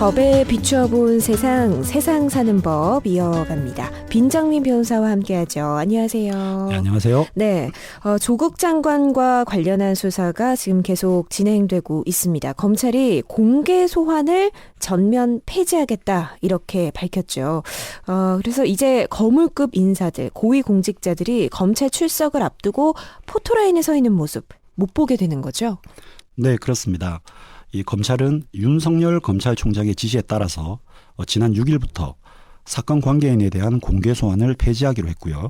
법에 비추어 본 세상 사는 법 이어갑니다. 빈정민 변호사와 함께하죠. 안녕하세요. 네, 안녕하세요. 네, 조국 장관과 관련한 수사가 지금 계속 진행되고 있습니다. 검찰이 공개 소환을 전면 폐지하겠다 이렇게 밝혔죠. 그래서 이제 거물급 인사들, 고위공직자들이 검찰 출석을 앞두고 포토라인에 서 있는 모습 못 보게 되는 거죠? 네, 그렇습니다. 이 검찰은 윤석열 검찰총장의 지시에 따라서 지난 6일부터 사건 관계인에 대한 공개 소환을 폐지하기로 했고요.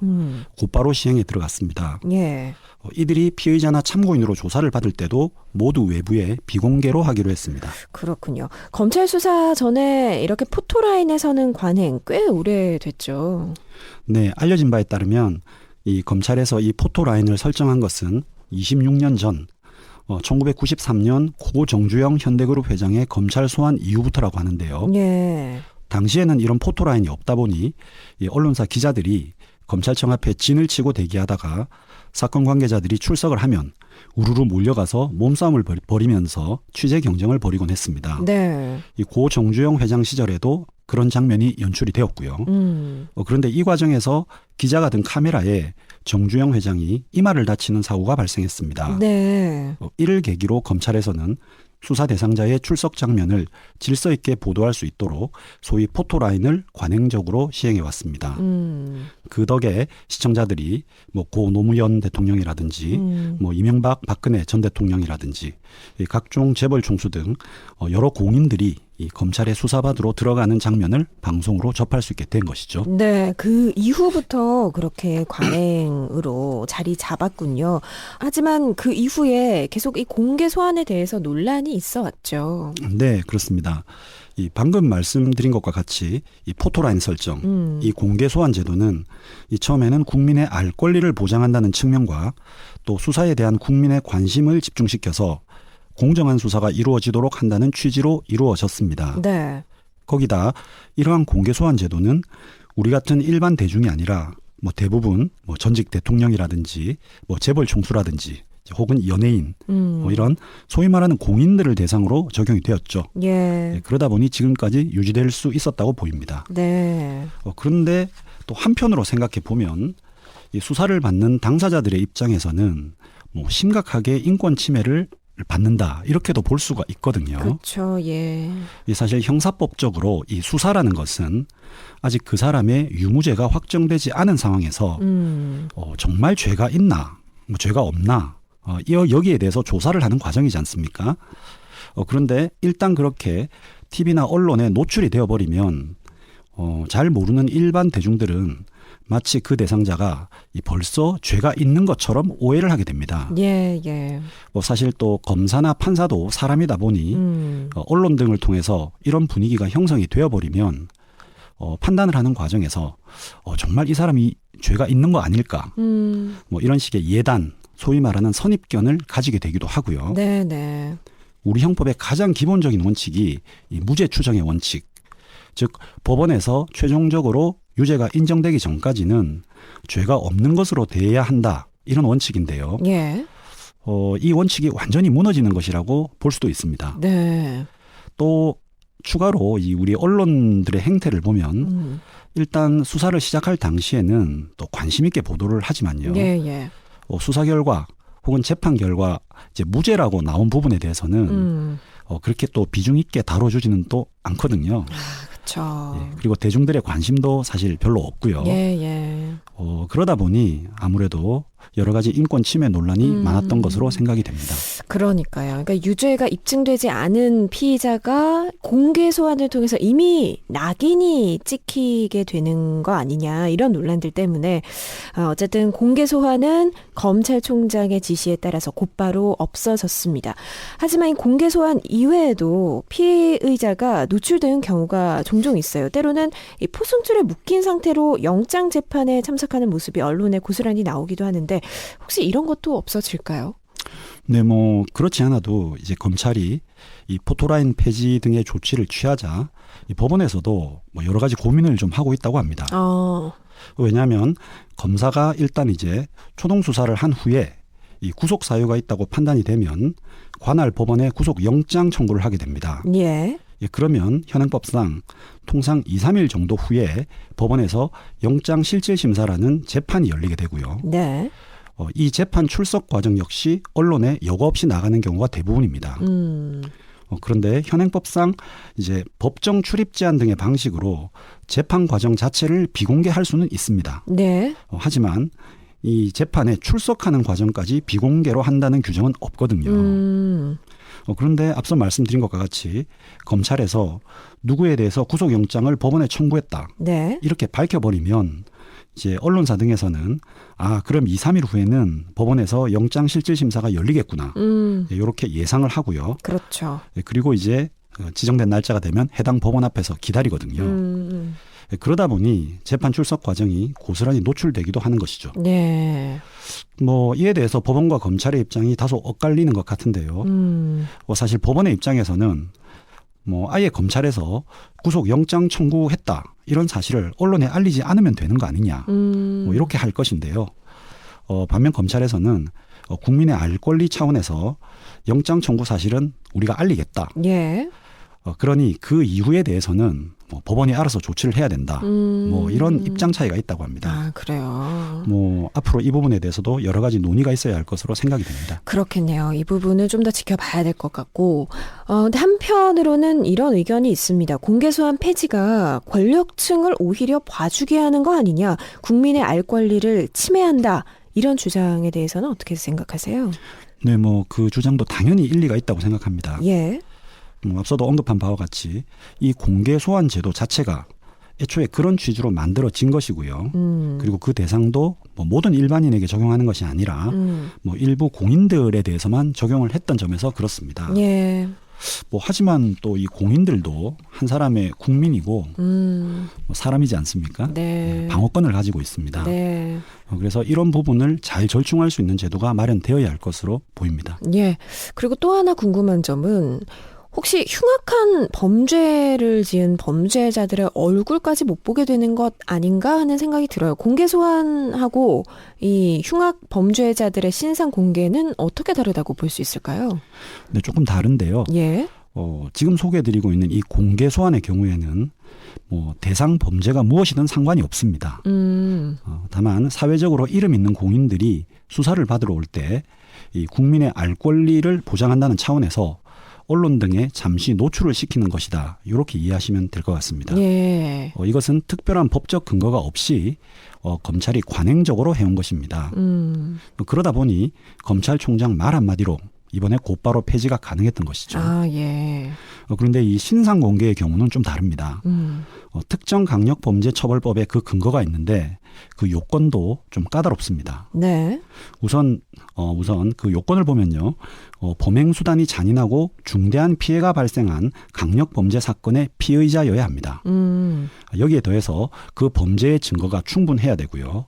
곧바로 시행에 들어갔습니다. 예. 이들이 피의자나 참고인으로 조사를 받을 때도 모두 외부에 비공개로 하기로 했습니다. 그렇군요. 검찰 수사 전에 이렇게 포토라인에 서는 관행 꽤 오래됐죠. 네, 알려진 바에 따르면 이 검찰에서 이 포토라인을 설정한 것은 26년 전 1993년 고 정주영 현대그룹 회장의 검찰 소환 이후부터라고 하는데요. 예. 당시에는 이런 포토라인이 없다 보니 이 언론사 기자들이 검찰청 앞에 진을 치고 대기하다가 사건 관계자들이 출석을 하면 우르르 몰려가서 몸싸움을 벌이면서 취재 경쟁을 벌이곤 했습니다. 네. 이 고 정주영 회장 시절에도 그런 장면이 연출이 되었고요. 그런데 이 과정에서 기자가 든 카메라에 정주영 회장이 이마를 다치는 사고가 발생했습니다. 네. 이를 계기로 검찰에서는 수사 대상자의 출석 장면을 질서 있게 보도할 수 있도록 소위 포토라인을 관행적으로 시행해 왔습니다. 그 덕에 시청자들이 고 노무현 대통령이라든지 이명박 박근혜 전 대통령이라든지 각종 재벌 총수 등 여러 공인들이 이 검찰의 수사받으러 들어가는 장면을 방송으로 접할 수 있게 된 것이죠. 네, 그 이후부터 그렇게 관행으로 자리 잡았군요. 하지만 그 이후에 계속 이 공개 소환에 대해서 논란이 있어 왔죠. 네, 그렇습니다. 이 방금 말씀드린 것과 같이 이 포토라인 설정, 이 공개 소환 제도는 이 처음에는 국민의 알 권리를 보장한다는 측면과 또 수사에 대한 국민의 관심을 집중시켜서 공정한 수사가 이루어지도록 한다는 취지로 이루어졌습니다. 네. 거기다 이러한 공개 소환 제도는 우리 같은 일반 대중이 아니라 대부분 전직 대통령이라든지 재벌 총수라든지 혹은 연예인 이런 소위 말하는 공인들을 대상으로 적용이 되었죠. 예. 그러다 보니 지금까지 유지될 수 있었다고 보입니다. 네. 그런데 또 한편으로 생각해 보면 이 수사를 받는 당사자들의 입장에서는 심각하게 인권 침해를 받는다 이렇게도 볼 수가 있거든요. 그렇죠. 예. 사실 형사법적으로 이 수사라는 것은 아직 그 사람의 유무죄가 확정되지 않은 상황에서 정말 죄가 있나 죄가 없나 여기에 대해서 조사를 하는 과정이지 않습니까? 그런데 일단 그렇게 TV나 언론에 노출이 되어버리면 잘 모르는 일반 대중들은 마치 그 대상자가 벌써 죄가 있는 것처럼 오해를 하게 됩니다. 예, 예. 사실 또 검사나 판사도 사람이다 보니 언론 등을 통해서 이런 분위기가 형성이 되어버리면 판단을 하는 과정에서 정말 이 사람이 죄가 있는 거 아닐까? 이런 식의 예단, 소위 말하는 선입견을 가지게 되기도 하고요. 네, 네. 우리 형법의 가장 기본적인 원칙이 이 무죄 추정의 원칙, 즉 법원에서 최종적으로 유죄가 인정되기 전까지는 죄가 없는 것으로 대해야 한다 이런 원칙인데요. 예. 이 원칙이 완전히 무너지는 것이라고 볼 수도 있습니다. 네. 또 추가로 이 우리 언론들의 행태를 보면 일단 수사를 시작할 당시에는 또 관심 있게 보도를 하지만요. 예, 예. 수사 결과 혹은 재판 결과 이제 무죄라고 나온 부분에 대해서는 그렇게 또 비중 있게 다뤄주지는 또 않거든요. 그렇죠. 예, 그리고 대중들의 관심도 사실 별로 없고요. 예, 예. 그러다 보니 아무래도 여러 가지 인권 침해 논란이 많았던 것으로 생각이 됩니다. 그러니까요. 그러니까 유죄가 입증되지 않은 피의자가 공개 소환을 통해서 이미 낙인이 찍히게 되는 거 아니냐 이런 논란들 때문에 어쨌든 공개 소환은 검찰총장의 지시에 따라서 곧바로 없어졌습니다. 하지만 이 공개 소환 이외에도 피의자가 노출되는 경우가 종종 있어요. 때로는 이 포승줄에 묶인 상태로 영장 재판에 참석하는 모습이 언론에 고스란히 나오기도 하는데 혹시 이런 것도 없어질까요? 네, 그렇지 않아도 이제 검찰이 이 포토라인 폐지 등의 조치를 취하자 이 법원에서도 여러 가지 고민을 좀 하고 있다고 합니다. 왜냐하면 검사가 일단 이제 초동 수사를 한 후에 이 구속 사유가 있다고 판단이 되면 관할 법원에 구속 영장 청구를 하게 됩니다. 예. 예, 그러면 현행법상 통상 2, 3일 정도 후에 법원에서 영장실질심사라는 재판이 열리게 되고요. 네. 이 재판 출석 과정 역시 언론에 여과 없이 나가는 경우가 대부분입니다. 그런데 현행법상 이제 법정 출입 제한 등의 방식으로 재판 과정 자체를 비공개할 수는 있습니다. 네. 하지만 이 재판에 출석하는 과정까지 비공개로 한다는 규정은 없거든요. 그런데 앞서 말씀드린 것과 같이 검찰에서 누구에 대해서 구속영장을 법원에 청구했다. 네. 이렇게 밝혀버리면 이제 언론사 등에서는 그럼 2, 3일 후에는 법원에서 영장실질심사가 열리겠구나. 이렇게 예상을 하고요. 그렇죠. 그리고 이제 지정된 날짜가 되면 해당 법원 앞에서 기다리거든요. 그러다 보니 재판 출석 과정이 고스란히 노출되기도 하는 것이죠. 네. 이에 대해서 법원과 검찰의 입장이 다소 엇갈리는 것 같은데요. 사실 법원의 입장에서는 아예 검찰에서 구속 영장 청구했다 이런 사실을 언론에 알리지 않으면 되는 거 아니냐 이렇게 할 것인데요. 반면 검찰에서는 국민의 알 권리 차원에서 영장 청구 사실은 우리가 알리겠다. 예. 그러니 그 이후에 대해서는 법원이 알아서 조치를 해야 된다. 이런 입장 차이가 있다고 합니다. 그래요. 앞으로 이 부분에 대해서도 여러 가지 논의가 있어야 할 것으로 생각이 됩니다. 그렇겠네요. 이 부분을 좀 더 지켜봐야 될 것 같고, 근데 한편으로는 이런 의견이 있습니다. 공개소환 폐지가 권력층을 오히려 봐주게 하는 거 아니냐, 국민의 알 권리를 침해한다. 이런 주장에 대해서는 어떻게 생각하세요? 네, 그 주장도 당연히 일리가 있다고 생각합니다. 예. 앞서도 언급한 바와 같이 이 공개 소환 제도 자체가 애초에 그런 취지로 만들어진 것이고요. 그리고 그 대상도 모든 일반인에게 적용하는 것이 아니라 일부 공인들에 대해서만 적용을 했던 점에서 그렇습니다. 예. 하지만 또 이 공인들도 한 사람의 국민이고 사람이지 않습니까? 네. 방어권을 가지고 있습니다. 네. 그래서 이런 부분을 잘 절충할 수 있는 제도가 마련되어야 할 것으로 보입니다. 예. 그리고 또 하나 궁금한 점은 혹시 흉악한 범죄를 지은 범죄자들의 얼굴까지 못 보게 되는 것 아닌가 하는 생각이 들어요. 공개 소환하고 이 흉악 범죄자들의 신상 공개는 어떻게 다르다고 볼 수 있을까요? 네, 조금 다른데요. 예. 지금 소개해드리고 있는 이 공개 소환의 경우에는 대상 범죄가 무엇이든 상관이 없습니다. 다만 사회적으로 이름 있는 공인들이 수사를 받으러 올 때 이 국민의 알 권리를 보장한다는 차원에서 언론 등에 잠시 노출을 시키는 것이다. 이렇게 이해하시면 될 것 같습니다. 예. 이것은 특별한 법적 근거가 없이 검찰이 관행적으로 해온 것입니다. 그러다 보니 검찰총장 말 한마디로 이번에 곧바로 폐지가 가능했던 것이죠. 예. 그런데 이 신상 공개의 경우는 좀 다릅니다. 특정 강력범죄처벌법에 그 근거가 있는데 그 요건도 좀 까다롭습니다. 네. 우선 그 요건을 보면요. 범행 수단이 잔인하고 중대한 피해가 발생한 강력범죄 사건의 피의자여야 합니다. 여기에 더해서 그 범죄의 증거가 충분해야 되고요.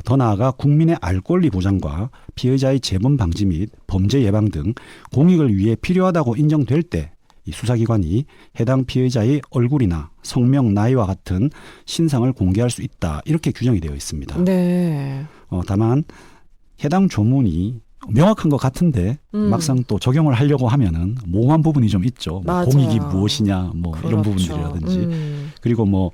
더 나아가 국민의 알 권리 보장과 피의자의 재범 방지 및 범죄 예방 등 공익을 위해 필요하다고 인정될 때 이 수사기관이 해당 피의자의 얼굴이나 성명, 나이와 같은 신상을 공개할 수 있다. 이렇게 규정이 되어 있습니다. 네. 다만 해당 조문이 명확한 것 같은데 막상 또 적용을 하려고 하면은 모호한 부분이 좀 있죠. 공익이 무엇이냐, 그렇죠. 이런 부분들이라든지 그리고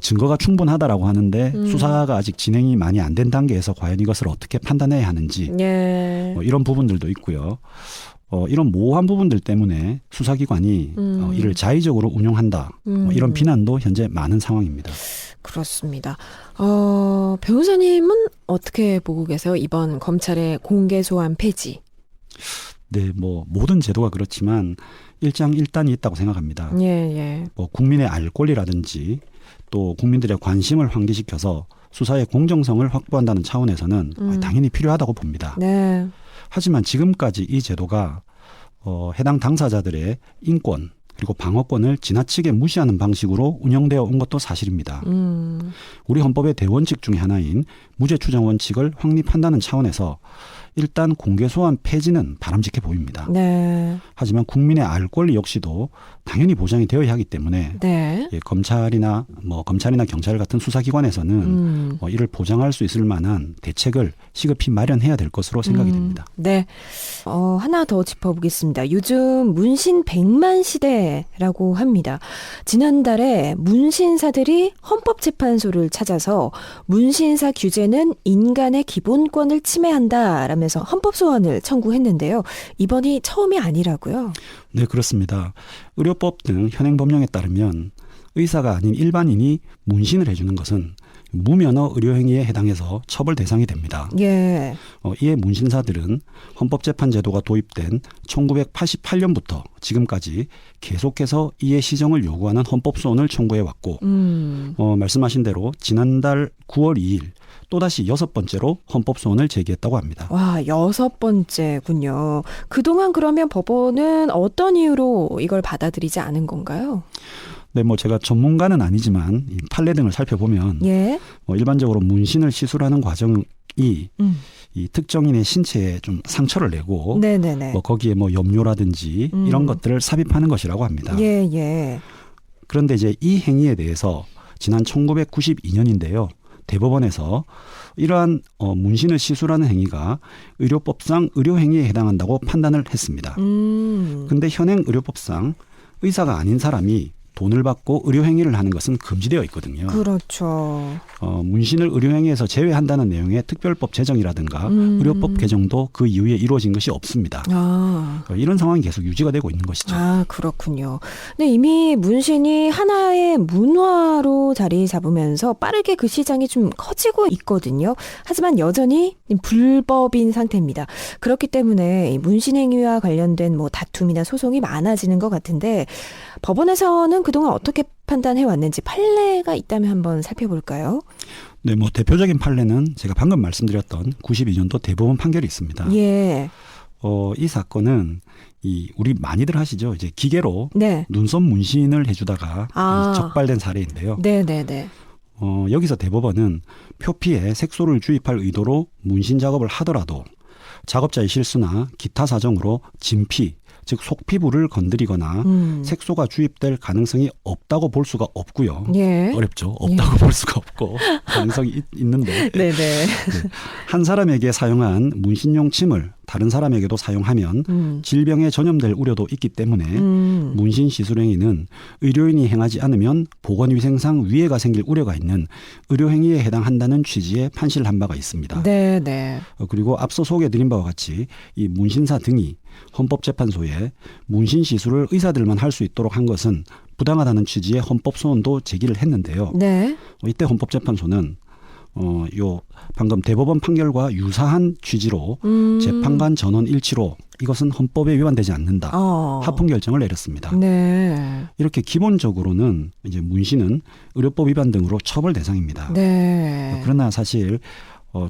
증거가 충분하다라고 하는데 수사가 아직 진행이 많이 안 된 단계에서 과연 이것을 어떻게 판단해야 하는지 예. 이런 부분들도 있고요. 이런 모호한 부분들 때문에 수사기관이 이를 자의적으로 운용한다. 이런 비난도 현재 많은 상황입니다. 그렇습니다. 변호사님은 어떻게 보고 계세요? 이번 검찰의 공개 소환 폐지. 네, 모든 제도가 그렇지만 일장일단이 있다고 생각합니다. 예. 국민의 알 권리라든지 또 국민들의 관심을 환기시켜서 수사의 공정성을 확보한다는 차원에서는 당연히 필요하다고 봅니다. 네. 하지만 지금까지 이 제도가 해당 당사자들의 인권 그리고 방어권을 지나치게 무시하는 방식으로 운영되어 온 것도 사실입니다. 우리 헌법의 대원칙 중에 하나인 무죄 추정 원칙을 확립한다는 차원에서 일단 공개 소환 폐지는 바람직해 보입니다. 네. 하지만 국민의 알 권리 역시도 당연히 보장이 되어야 하기 때문에 네. 검찰이나 경찰 같은 수사기관에서는 이를 보장할 수 있을 만한 대책을 시급히 마련해야 될 것으로 생각이 됩니다. 네. 하나 더 짚어보겠습니다. 요즘 문신 100만 시대라고 합니다. 지난달에 문신사들이 헌법재판소를 찾아서 문신사 규제는 인간의 기본권을 침해한다라면서 헌법소원을 청구했는데요. 이번이 처음이 아니라고요? 네, 그렇습니다. 의료법 등 현행 법령에 따르면 의사가 아닌 일반인이 문신을 해주는 것은 무면허 의료행위에 해당해서 처벌 대상이 됩니다. 예. 이에 문신사들은 헌법재판제도가 도입된 1988년부터 지금까지 계속해서 이의 시정을 요구하는 헌법소원을 청구해왔고 말씀하신 대로 지난달 9월 2일 또다시 6번째로 헌법소원을 제기했다고 합니다. 와, 6번째군요. 그동안 그러면 법원은 어떤 이유로 이걸 받아들이지 않은 건가요? 네, 제가 전문가는 아니지만 이 판례 등을 살펴보면 예. 일반적으로 문신을 시술하는 과정이 이 특정인의 신체에 좀 상처를 내고 네네네. 거기에 염료라든지 이런 것들을 삽입하는 것이라고 합니다. 예, 예. 그런데 이제 이 행위에 대해서 지난 1992년인데요. 대법원에서 이러한 문신을 시술하는 행위가 의료법상 의료행위에 해당한다고 판단을 했습니다. 근데 현행 의료법상 의사가 아닌 사람이 돈을 받고 의료행위를 하는 것은 금지되어 있거든요. 그렇죠. 문신을 의료행위에서 제외한다는 내용의 특별법 제정이라든가 의료법 개정도 그 이후에 이루어진 것이 없습니다. 이런 상황이 계속 유지가 되고 있는 것이죠. 그렇군요. 근데 이미 문신이 하나의 문화로 자리 잡으면서 빠르게 그 시장이 좀 커지고 있거든요. 하지만 여전히 불법인 상태입니다. 그렇기 때문에 이 문신 행위와 관련된 다툼이나 소송이 많아지는 것 같은데 법원에서는 그동안 어떻게 판단해 왔는지 판례가 있다면 한번 살펴볼까요? 네, 대표적인 판례는 제가 방금 말씀드렸던 92년도 대법원 판결이 있습니다. 예. 이 사건은 우리 많이들 하시죠. 이제 기계로 네. 눈썹 문신을 해주다가 적발된 사례인데요. 네네네. 여기서 대법원은 표피에 색소를 주입할 의도로 문신 작업을 하더라도 작업자의 실수나 기타 사정으로 진피, 즉 속피부를 건드리거나 색소가 주입될 가능성이 없다고 볼 수가 없고요. 예. 어렵죠. 없다고 볼 수가 없고 가능성이 있는데 네네. 한 사람에게 사용한 문신용 침을 다른 사람에게도 사용하면 질병에 전염될 우려도 있기 때문에 문신 시술 행위는 의료인이 행하지 않으면 보건위생상 위해가 생길 우려가 있는 의료행위에 해당한다는 취지의 판시를 한 바가 있습니다. 네네. 그리고 앞서 소개해드린 바와 같이 이 문신사 등이 헌법재판소에 문신 시술을 의사들만 할 수 있도록 한 것은 부당하다는 취지의 헌법소원도 제기를 했는데요. 네. 이때 헌법재판소는 방금 대법원 판결과 유사한 취지로 재판관 전원 일치로 이것은 헌법에 위반되지 않는다. 합헌 결정을 내렸습니다. 네. 이렇게 기본적으로는 이제 문신은 의료법 위반 등으로 처벌 대상입니다. 네. 그러나 사실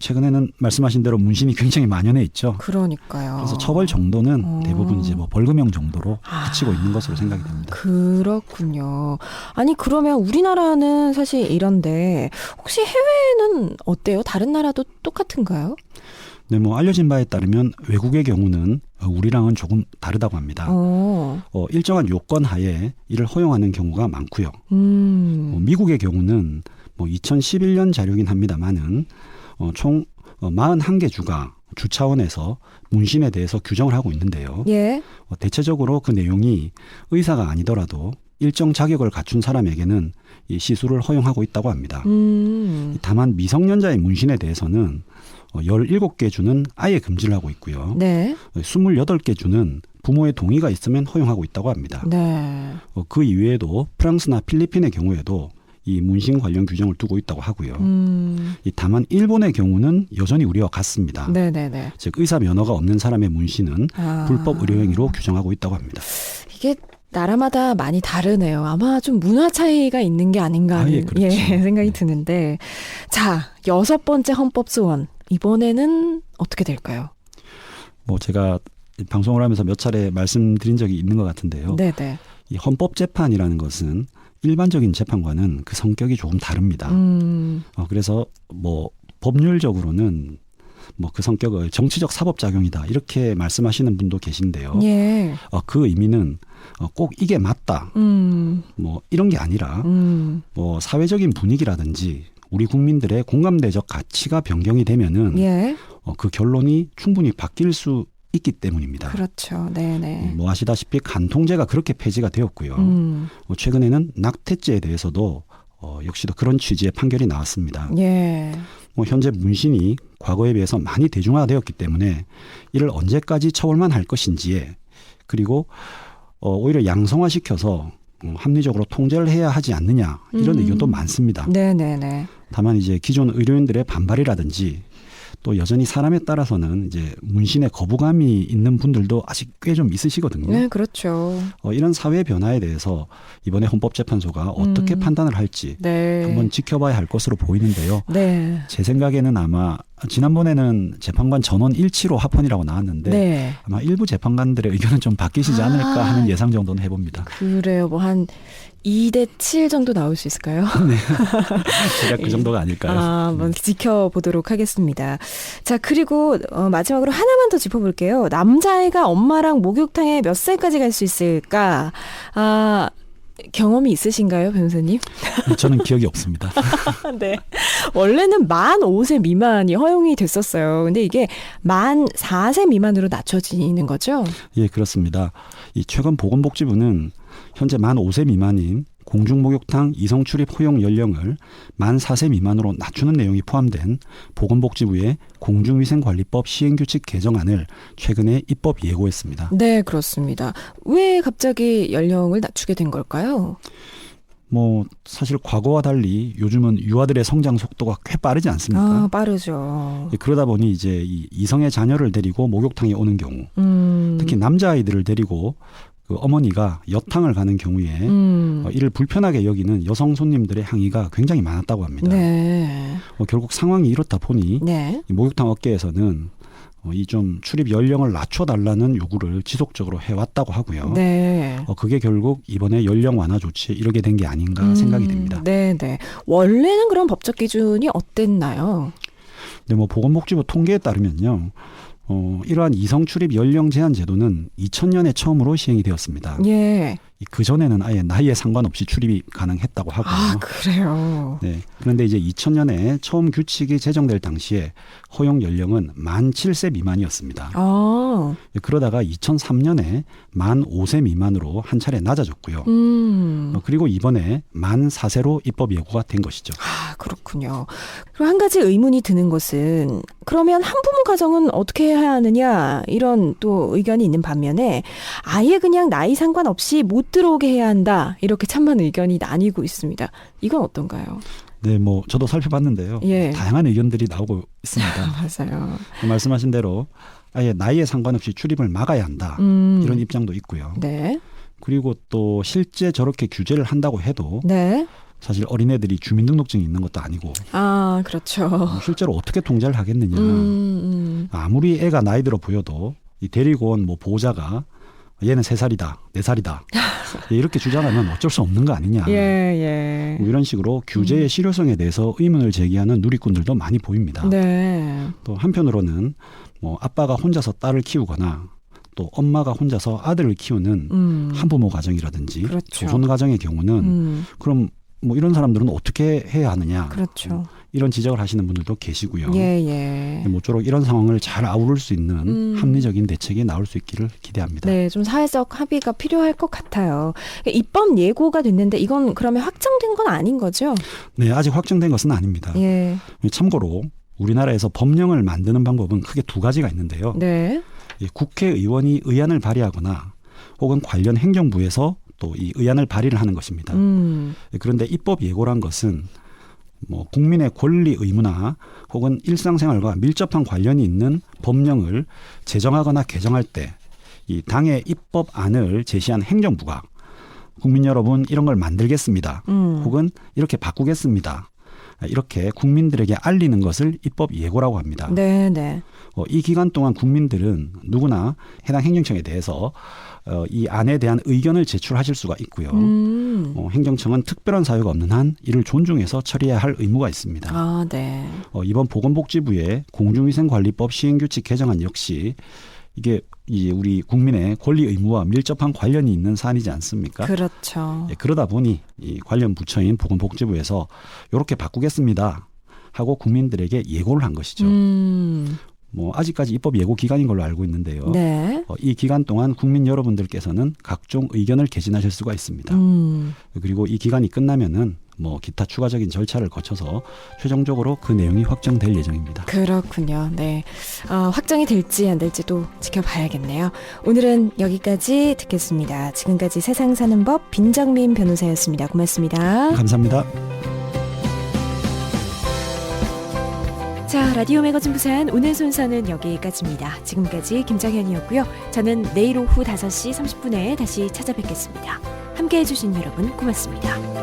최근에는 말씀하신 대로 문신이 굉장히 만연해 있죠. 그러니까요. 그래서 처벌 정도는 대부분 이제 벌금형 정도로 그치고 있는 것으로 생각이 됩니다. 그렇군요. 아니 그러면 우리나라는 사실 이런데 혹시 해외는 어때요? 다른 나라도 똑같은가요? 네, 알려진 바에 따르면 외국의 경우는 우리랑은 조금 다르다고 합니다. 일정한 요건 하에 이를 허용하는 경우가 많고요. 미국의 경우는 2011년 자료긴 합니다만은 총 41개 주가 주 차원에서 문신에 대해서 규정을 하고 있는데요. 예. 대체적으로 그 내용이 의사가 아니더라도 일정 자격을 갖춘 사람에게는 이 시술을 허용하고 있다고 합니다. 다만 미성년자의 문신에 대해서는 17개 주는 아예 금지를 하고 있고요. 네. 28개 주는 부모의 동의가 있으면 허용하고 있다고 합니다. 네. 그 이외에도 프랑스나 필리핀의 경우에도 이 문신 관련 규정을 두고 있다고 하고요. 다만 일본의 경우는 여전히 우리와 같습니다. 네네네. 즉 의사 면허가 없는 사람의 문신은 불법 의료행위로 규정하고 있다고 합니다. 이게 나라마다 많이 다르네요. 아마 좀 문화 차이가 있는 게 아닌가 하는 그렇죠. 생각이 드는데 자, 6번째 헌법소원 이번에는 어떻게 될까요? 제가 방송을 하면서 몇 차례 말씀드린 적이 있는 것 같은데요. 네네. 이 헌법재판이라는 것은 일반적인 재판과는 그 성격이 조금 다릅니다. 음. 그래서 법률적으로는 뭐 그 성격을 정치적 사법 작용이다 이렇게 말씀하시는 분도 계신데요. 예. 그 의미는 꼭 이게 맞다. 뭐 이런 게 아니라 뭐 사회적인 분위기라든지 우리 국민들의 공감대적 가치가 변경이 되면은 예. 그 결론이 충분히 바뀔 수 있기 때문입니다. 그렇죠. 네네. 뭐 아시다시피 간통죄가 그렇게 폐지가 되었고요. 최근에는 낙태죄에 대해서도 역시도 그런 취지의 판결이 나왔습니다. 예. 뭐 현재 문신이 과거에 비해서 많이 대중화되었기 때문에 이를 언제까지 처벌만 할 것인지에 그리고 오히려 양성화시켜서 합리적으로 통제를 해야 하지 않느냐 이런 의견도 많습니다. 네네네. 다만 이제 기존 의료인들의 반발이라든지 또 여전히 사람에 따라서는 이제 문신에 거부감이 있는 분들도 아직 꽤 좀 있으시거든요. 네, 그렇죠. 이런 사회 변화에 대해서 이번에 헌법재판소가 어떻게 판단을 할지 네. 한번 지켜봐야 할 것으로 보이는데요. 네. 제 생각에는 아마 지난번에는 재판관 전원 일치로 합헌이라고 나왔는데 네. 아마 일부 재판관들의 의견은 좀 바뀌시지 않을까 하는 예상 정도는 해봅니다. 그래요. 뭐 한 2대7 정도 나올 수 있을까요? 네. 대략 그 정도가 아닐까요? 한번 지켜보도록 하겠습니다. 자, 그리고 마지막으로 하나만 더 짚어볼게요. 남자아이가 엄마랑 목욕탕에 몇 살까지 갈 수 있을까? 경험이 있으신가요, 변호사님? 저는 기억이 없습니다. 네. 원래는 만 5세 미만이 허용이 됐었어요. 근데 이게 만 4세 미만으로 낮춰지는 거죠? 예, 그렇습니다. 이 최근 보건복지부는 현재 만 5세 미만인 공중목욕탕 이성 출입 허용 연령을 만 4세 미만으로 낮추는 내용이 포함된 보건복지부의 공중위생관리법 시행규칙 개정안을 최근에 입법 예고했습니다. 네, 그렇습니다. 왜 갑자기 연령을 낮추게 된 걸까요? 뭐 사실 과거와 달리 요즘은 유아들의 성장 속도가 꽤 빠르지 않습니까? 빠르죠. 그러다 보니 이제 이 이성의 자녀를 데리고 목욕탕에 오는 경우, 특히 남자아이들을 데리고 그 어머니가 여탕을 가는 경우에 이를 불편하게 여기는 여성 손님들의 항의가 굉장히 많았다고 합니다. 네. 결국 상황이 이렇다 보니 네. 이 목욕탕 업계에서는 이 좀 출입 연령을 낮춰달라는 요구를 지속적으로 해왔다고 하고요. 네. 그게 결국 이번에 연령 완화 조치에 이르게 된 게 아닌가 생각이 됩니다. 네, 네. 원래는 그런 법적 기준이 어땠나요? 네, 뭐 보건복지부 통계에 따르면요. 이러한 이성 출입 연령 제한 제도는 2000년에 처음으로 시행이 되었습니다. 예. 그 전에는 아예 나이에 상관없이 출입이 가능했다고 하고요. 그래요. 네. 그런데 이제 2000년에 처음 규칙이 제정될 당시에 허용 연령은 만 7세 미만이었습니다. 그러다가 2003년에 만 5세 미만으로 한 차례 낮아졌고요. 그리고 이번에 만 4세로 입법 예고가 된 것이죠. 그렇군요. 그리고 한 가지 의문이 드는 것은 그러면 한부모 가정은 어떻게 해야 하느냐 이런 또 의견이 있는 반면에 아예 그냥 나이 상관없이 못 들어오게 해야 한다 이렇게 찬반 의견이 나뉘고 있습니다. 이건 어떤가요? 네, 뭐 저도 살펴봤는데요. 예. 다양한 의견들이 나오고 있습니다. 맞아요. 말씀하신 대로 아예 나이에 상관없이 출입을 막아야 한다. 이런 입장도 있고요. 네. 그리고 또 실제 저렇게 규제를 한다고 해도 네. 사실 어린애들이 주민등록증이 있는 것도 아니고 그렇죠. 실제로 어떻게 통제를 하겠느냐. 아무리 애가 나이 들어 보여도 이 데리고 온 뭐 보호자가 얘는 3살이다, 4살이다 이렇게 주장하면 어쩔 수 없는 거 아니냐. 예. 뭐 이런 식으로 규제의 실효성에 대해서 의문을 제기하는 누리꾼들도 많이 보입니다. 네. 또 한편으로는 뭐 아빠가 혼자서 딸을 키우거나 또 엄마가 혼자서 아들을 키우는 한부모 가정이라든지 그렇죠. 조손 가정의 경우는 그럼 뭐 이런 사람들은 어떻게 해야 하느냐. 그렇죠. 이런 지적을 하시는 분들도 계시고요. 예. 모쪼록 이런 상황을 잘 아우를 수 있는 합리적인 대책이 나올 수 있기를 기대합니다. 네, 좀 사회적 합의가 필요할 것 같아요. 입법 예고가 됐는데 이건 그러면 확정된 건 아닌 거죠? 네, 아직 확정된 것은 아닙니다. 예. 참고로 우리나라에서 법령을 만드는 방법은 크게 2가지가 있는데요. 네. 국회의원이 의안을 발의하거나 혹은 관련 행정부에서 또 이 의안을 발의를 하는 것입니다. 그런데 입법 예고란 것은 뭐 국민의 권리 의무나 혹은 일상생활과 밀접한 관련이 있는 법령을 제정하거나 개정할 때 이 당의 입법안을 제시한 행정부가 국민 여러분 이런 걸 만들겠습니다. 혹은 이렇게 바꾸겠습니다. 이렇게 국민들에게 알리는 것을 입법 예고라고 합니다. 네, 네. 이 기간 동안 국민들은 누구나 해당 행정청에 대해서 이 안에 대한 의견을 제출하실 수가 있고요. 행정청은 특별한 사유가 없는 한 이를 존중해서 처리해야 할 의무가 있습니다. 아, 네. 이번 보건복지부의 공중위생관리법 시행규칙 개정안 역시 이게 우리 국민의 권리 의무와 밀접한 관련이 있는 사안이지 않습니까? 그렇죠. 그러다 보니 이 관련 부처인 보건복지부에서 이렇게 바꾸겠습니다 하고 국민들에게 예고를 한 것이죠. 아직까지 입법 예고 기간인 걸로 알고 있는데요. 네. 이 기간 동안 국민 여러분들께서는 각종 의견을 개진하실 수가 있습니다. 그리고 이 기간이 끝나면은 기타 추가적인 절차를 거쳐서 최종적으로 그 내용이 확정될 예정입니다. 그렇군요. 네. 확정이 될지 안 될지도 지켜봐야겠네요. 오늘은 여기까지 듣겠습니다. 지금까지 세상 사는 법 빈정민 변호사였습니다. 고맙습니다. 감사합니다. 자, 라디오 매거진 부산 오늘 순서는 여기까지입니다. 지금까지 김정현이었고요. 저는 내일 오후 5시 30분에 다시 찾아뵙겠습니다. 함께해 주신 여러분 고맙습니다.